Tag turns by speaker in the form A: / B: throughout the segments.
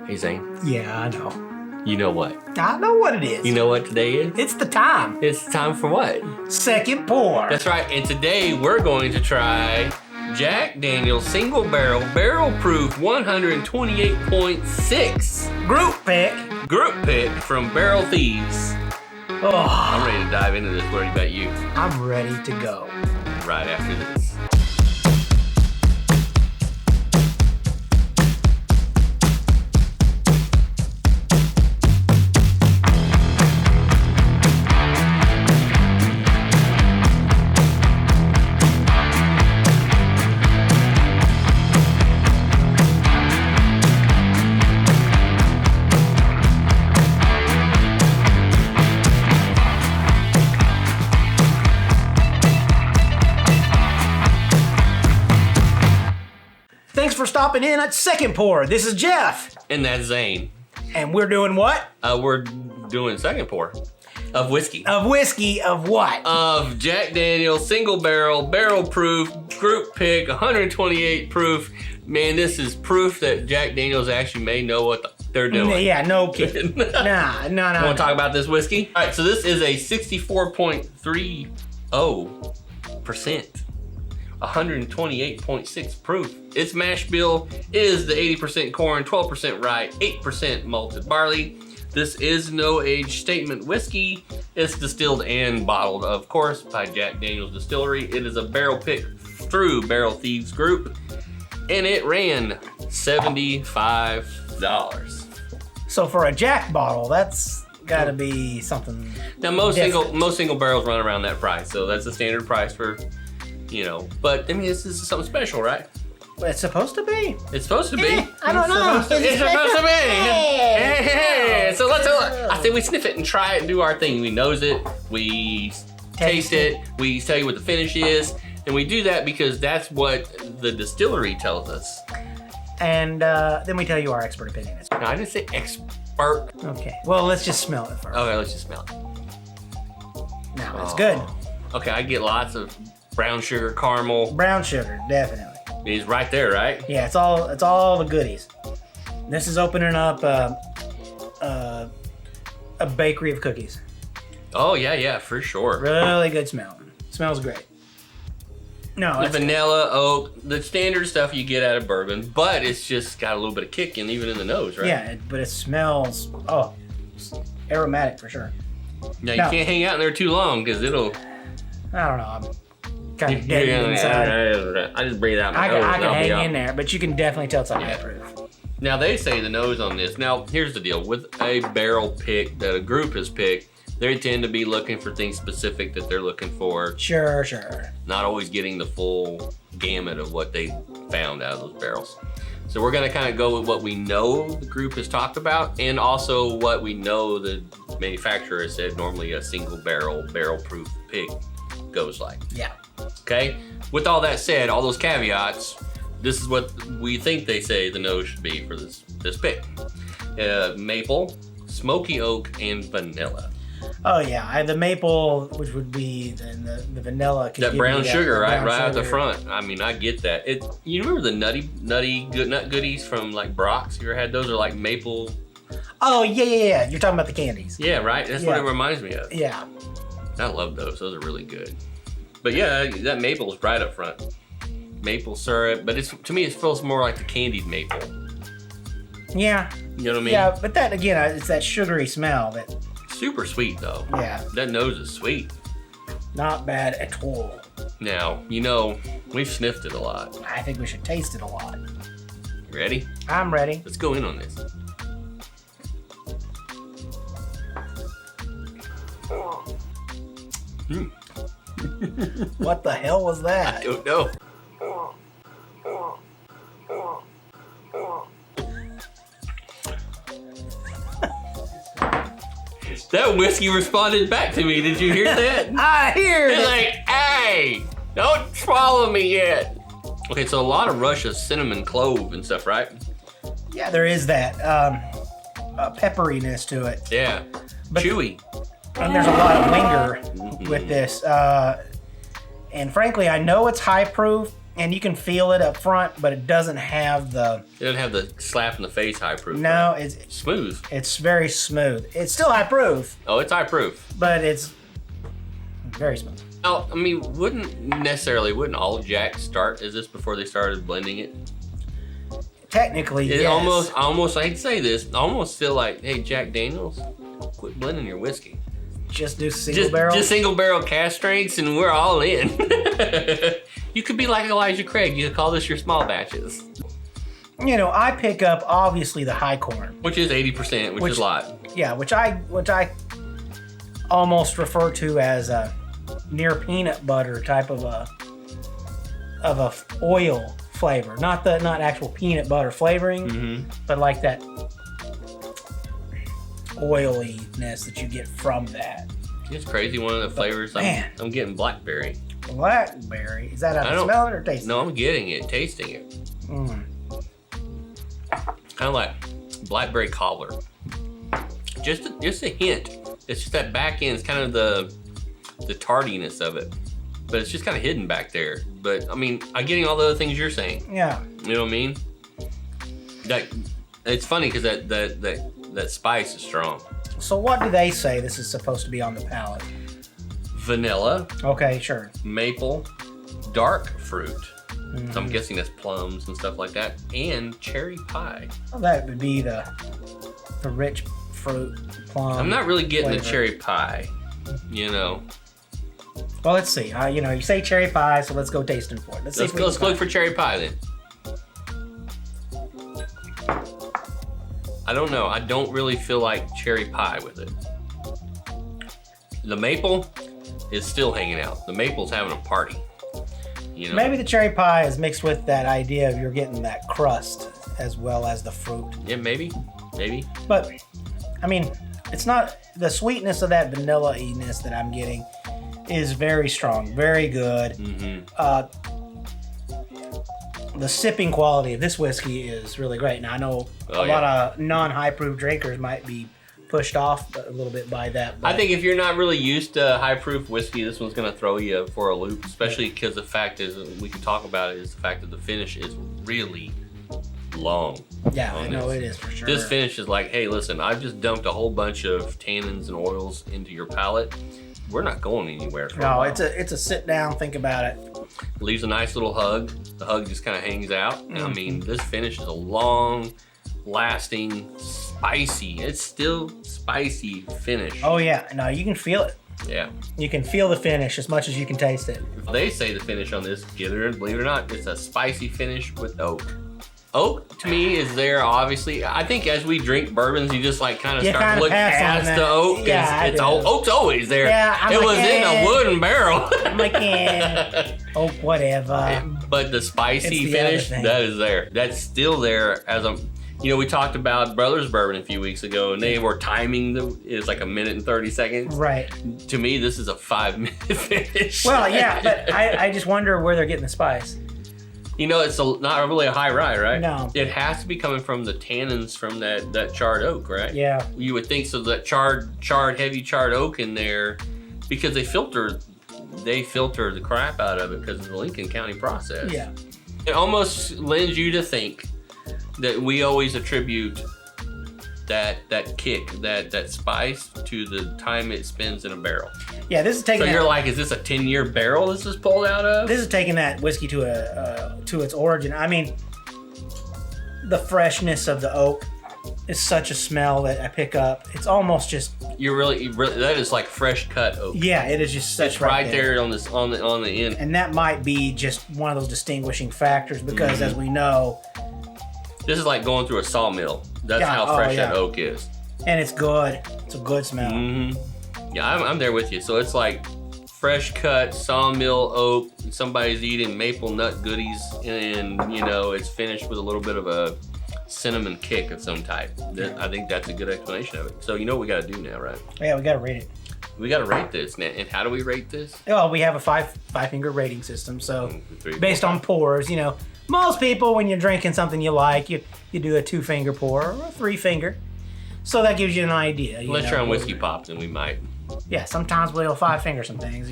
A: Hey, Zane.
B: Yeah, I know.
A: You know what?
B: I know what it is.
A: You know what today is?
B: It's the time.
A: It's time for what?
B: Second pour.
A: That's right. And today we're going to try Jack Daniel's Single Barrel Proof 128.6
B: Group pick
A: from Barrel Thieves.
B: Oh,
A: I'm ready to dive into this. What about you?
B: I'm ready to go.
A: Right after this.
B: Thanks for stopping in at Second Pour. This is Jeff.
A: And that's Zane.
B: And we're doing what?
A: We're doing second pour of whiskey.
B: Of whiskey of what?
A: Of Jack Daniel's Single Barrel Proof Group Pick 128 proof. Man, this is proof that Jack Daniel's actually may know what they're doing.
B: Yeah, no kidding. No.
A: Want to talk about this whiskey? All right, so this is a 64.30%. 128.6 proof. Its mash bill is the 80% corn, 12% rye, 8% malted barley. This is no age statement whiskey. It's distilled and bottled, of course, by Jack Daniel's Distillery. It is a barrel pick through Barrel Thieves Group, and it ran $75.
B: So for a Jack bottle, that's gotta be something.
A: Now most single barrels run around that price, so that's the standard price for. You know, but I mean, this is something special, right?
B: Well, it's supposed to be.
A: It's supposed to be.
B: I don't know.
A: It's supposed to be. Hey. So I say we sniff it and try it and do our thing. We nose it, we taste it, we tell you what the finish is, and we do that because that's what the distillery tells us.
B: And then we tell you our expert opinion.
A: No, I didn't say expert.
B: Okay. Well, let's just smell it first.
A: Okay, let's just smell it.
B: Now it's good.
A: Okay, I get lots of brown sugar, caramel.
B: Brown sugar, definitely.
A: He's right there, right?
B: Yeah, it's all the goodies. This is opening up a bakery of cookies.
A: Oh yeah, for sure.
B: Really good smell. Smells great. No,
A: the vanilla, oak, the standard stuff you get out of bourbon, but it's just got a little bit of kick even in the nose, right?
B: Yeah, but it smells aromatic for sure.
A: Now you can't hang out in there too long because it'll.
B: I don't know. I'm kind of dead inside.
A: I just breathe out my nose.
B: I can hang in there, but you can definitely tell it's high proof.
A: Now they say the nose on this. Now here's the deal with a barrel pick that a group has picked. They tend to be looking for things specific that they're looking for.
B: Sure.
A: Not always getting the full gamut of what they found out of those barrels. So we're gonna kind of go with what we know the group has talked about, and also what we know the manufacturer has said normally a single barrel proof pick goes like.
B: Yeah.
A: Okay. With all that said, all those caveats, this is what we think they say the nose should be for this pick. Maple, smoky oak, and vanilla.
B: Oh yeah, the maple, which would be the vanilla.
A: That brown sugar, right out the front. I mean, I get that. You remember the nutty nut goodies from like Brock's? You ever had those? Are like maple.
B: Oh yeah. You're talking about the candies.
A: Yeah, right. That's what it reminds me of.
B: Yeah.
A: I love those. Those are really good. But yeah, that maple is right up front. Maple syrup, but to me it feels more like the candied maple.
B: Yeah.
A: You know what I mean?
B: Yeah, but that again, it's that sugary smell that.
A: Super sweet though.
B: Yeah.
A: That nose is sweet.
B: Not bad at all.
A: Now, we've sniffed it a lot.
B: I think we should taste it a lot.
A: You ready?
B: I'm ready.
A: Let's go in on this.
B: What the hell was that?
A: I don't know. That whiskey responded back to me. Did you hear that?
B: I hear it.
A: It's like, hey, don't swallow me yet. Okay, so a lot of Russia cinnamon, clove, and stuff, right?
B: Yeah, there is that pepperiness to it.
A: Yeah, but chewy.
B: And there's a lot of linger with this. And frankly, I know it's high proof, and you can feel it up front, but it doesn't have the...
A: It doesn't have the slap in the face high proof.
B: No,
A: right?
B: it's
A: smooth.
B: It's very smooth. It's still high proof.
A: Oh, it's high proof.
B: But it's very smooth.
A: Oh, I mean, wouldn't all Jack start as this before they started blending it?
B: Technically,
A: It
B: yes.
A: almost, I hate to say this, I almost feel like, hey, Jack Daniels, quit blending your whiskey.
B: Just do single barrel?
A: Just single barrel cask strengths and we're all in. You could be like Elijah Craig. You could call this your small batches.
B: You know, I pick up, obviously, the high corn.
A: Which is 80%, which is a lot.
B: Yeah, which I almost refer to as a near peanut butter type of a oil flavor. Not actual peanut butter flavoring, but like that oiliness that you get from that.
A: It's crazy. One of the flavors, I'm getting blackberry.
B: Blackberry? Is that how you smell it or taste it?
A: No, I'm getting it, tasting it. Kind of like blackberry cobbler. Just a hint. It's just that back end. It's kind of the tardiness of it, but it's just kind of hidden back there. But I mean, I'm getting all the other things you're saying.
B: Yeah.
A: You know what I mean? It's funny because that spice is strong.
B: So what do they say this is supposed to be on the palate?
A: Vanilla.
B: Okay, sure.
A: Maple, dark fruit. So I'm guessing that's plums and stuff like that, and cherry pie.
B: Well, that would be the rich fruit plum.
A: I'm not really getting
B: flavor.
A: the cherry pie, you know.
B: Well, let's see. You say cherry pie, so let's go tasting for it.
A: Let's look for cherry pie then. I don't know. I don't really feel like cherry pie with it. The maple is still hanging out. The maple's having a party. You know?
B: Maybe the cherry pie is mixed with that idea of you're getting that crust as well as the fruit.
A: Yeah, maybe.
B: But, I mean, it's not... The sweetness of that vanilla-iness that I'm getting is very strong, very good. The sipping quality of this whiskey is really great. Now, I know a lot of non-high proof drinkers might be pushed off a little bit by that. But
A: I think if you're not really used to high proof whiskey, this one's going to throw you for a loop, especially because the fact is, we can talk about it, is the fact that the finish is really long.
B: Yeah, I know it is for sure.
A: This finish is like, hey, listen, I've just dumped a whole bunch of tannins and oils into your palate. We're not going anywhere for a while.
B: it's a sit down, think about it.
A: Leaves a nice little hug. The hug just kind of hangs out. I mean, this finish is a long lasting, spicy. It's still spicy finish.
B: Oh yeah, no, you can feel it.
A: Yeah.
B: You can feel the finish as much as you can taste it.
A: They say the finish on this, believe it or not, it's a spicy finish with oak. Oak to me is there, obviously. I think as we drink bourbons, you just like kind of start to look past the oak.
B: Yeah,
A: oak's always there.
B: Yeah,
A: it was in a wooden barrel.
B: I'm like, oak, whatever.
A: But the spicy finish, that is there. That's still there as a. You know, we talked about Brothers Bourbon a few weeks ago, and they were timing it's like 1 minute and 30 seconds.
B: Right.
A: To me, this is a 5-minute finish.
B: Well, yeah, but I just wonder where they're getting the spice.
A: You know, it's not really a high rye, right?
B: No.
A: It has to be coming from the tannins from that charred oak, right?
B: Yeah.
A: You would think so. That heavy charred oak in there, because they filter the crap out of it because of the Lincoln County process.
B: Yeah.
A: It almost lends you to think that we always attribute that kick, that spice to the time it spends in a barrel.
B: Yeah, this is taking.
A: So you're like, is this a 10-year barrel this is pulled out of?
B: This is taking that whiskey to its origin. I mean, the freshness of the oak is such a smell that I pick up. It's almost just.
A: You're really that is like fresh cut oak.
B: Yeah, it is just such
A: it's right there on the end.
B: And that might be just one of those distinguishing factors because, as we know,
A: this is like going through a sawmill. That's how fresh that oak is.
B: And it's good. It's a good smell.
A: Yeah, I'm there with you. So it's like fresh cut sawmill oak. Somebody's eating maple nut goodies, and it's finished with a little bit of a cinnamon kick of some type. I think that's a good explanation of it. So you know what we got to do now, right?
B: Yeah, we got to rate it.
A: We got to rate this. And how do we rate this?
B: Well, we have a five-finger rating system. So based on pours, most people, when you're drinking something you like, you do a 2-finger pour or a 3-finger. So that gives you an idea.
A: Unless you're on Whiskey Pop, then we might.
B: Yeah, sometimes we'll 5-finger some things,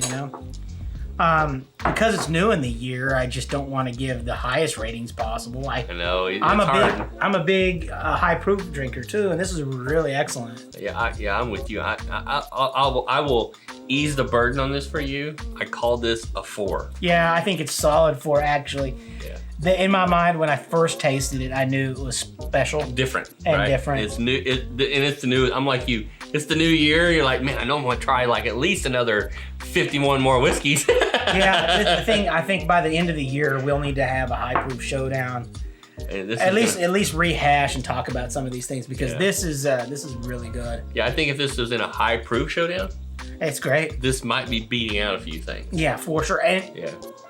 B: Because it's new in the year, I just don't want to give the highest ratings possible.
A: I know
B: I'm a big high proof drinker too, and this is really excellent.
A: Yeah, I'm with you. I will ease the burden on this for you. I call this a 4.
B: Yeah, I think it's solid 4 actually.
A: Yeah.
B: In my mind, when I first tasted it, I knew it was special,
A: different,
B: and
A: right?
B: different.
A: It's new, and it's the new. I'm like you. It's the new year. You're like, man, I know I'm gonna try like at least another 51 more whiskeys.
B: Yeah, I think by the end of the year, we'll need to have a high proof showdown. At least rehash and talk about some of these things because this is really good.
A: Yeah, I think if this was in a high proof showdown,
B: it's great.
A: This might be beating out a few things.
B: Yeah, for sure. And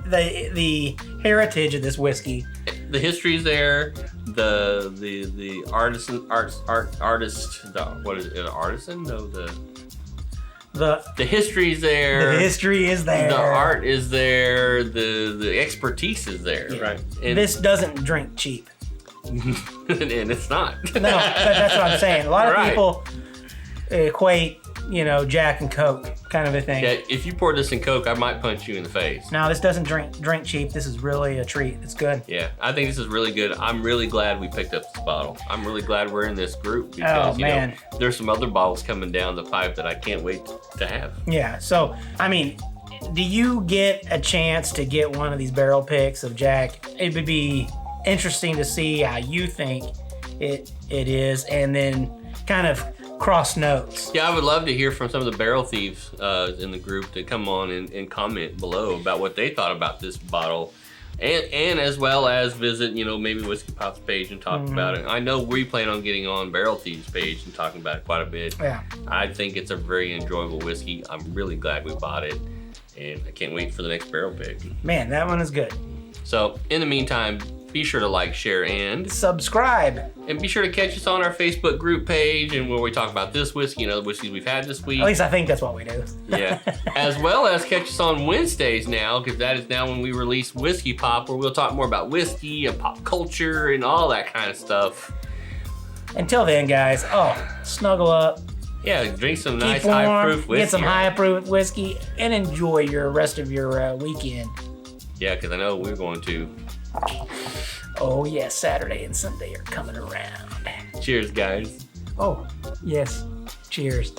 B: the heritage of this whiskey,
A: the history's there. The artist. What is it? An artisan? No, the history's there.
B: The history is there.
A: The art is there. The expertise is there.
B: Yeah.
A: Right. And
B: this doesn't drink cheap.
A: and it's not.
B: No, that's what I'm saying. A lot of people equate, Jack and Coke kind of a thing.
A: Yeah, if you pour this in Coke, I might punch you in the face.
B: No, this doesn't drink cheap. This is really a treat. It's good.
A: Yeah, I think this is really good. I'm really glad we picked up this bottle. I'm really glad we're in this group because there's some other bottles coming down the pipe that I can't wait to have.
B: Yeah. So, do you get a chance to get one of these barrel picks of Jack? It would be interesting to see how you think it is, and then kind of cross notes.
A: Yeah, I would love to hear from some of the Barrel Thieves in the group to come on and comment below about what they thought about this bottle, and as well as visit, maybe Whiskey Pop's page and talk about it. I know we plan on getting on Barrel Thieves page and talking about it quite a bit.
B: Yeah,
A: I think it's a very enjoyable whiskey. I'm really glad we bought it, and I can't wait for the next barrel pick.
B: Man, that one is good.
A: So in the meantime, be sure to like, share, and
B: subscribe.
A: And be sure to catch us on our Facebook group page and where we talk about this whiskey and other whiskeys we've had this week.
B: At least I think that's what we do.
A: Yeah. As well as catch us on Wednesdays now, because that is now when we release Whiskey Pop, where we'll talk more about whiskey and pop culture and all that kind of stuff.
B: Until then, guys, snuggle up.
A: Yeah, drink some nice
B: warm,
A: high-proof whiskey.
B: Get some high-proof whiskey and enjoy your rest of your weekend.
A: Yeah, because I know we're going to.
B: Oh, yes, Saturday and Sunday are coming around.
A: Cheers, guys.
B: Oh, yes. Cheers.